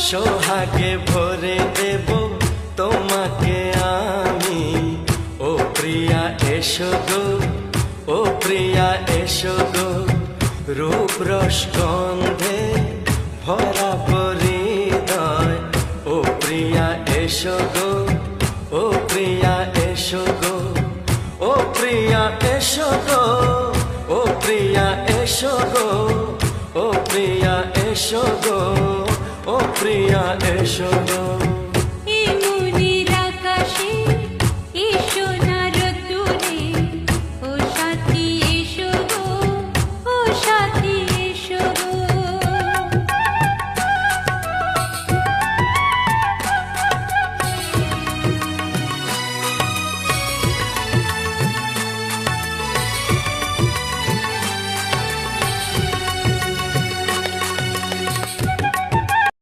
সোহাগে ভরে দেব তোমাকে আমি। ও প্রিয়া এসো গো, ও প্রিয়া এসো গো, রূপ রস গন্ধে ভরা হৃদয়। ও প্রিয়া এসো গো, ও প্রিয়া এসো গো, ও প্রিয়া এসো গো, ও প্রিয়া এসো গো, ও প্রিয়া এসো গো, ও প্রিয়া এসো গো।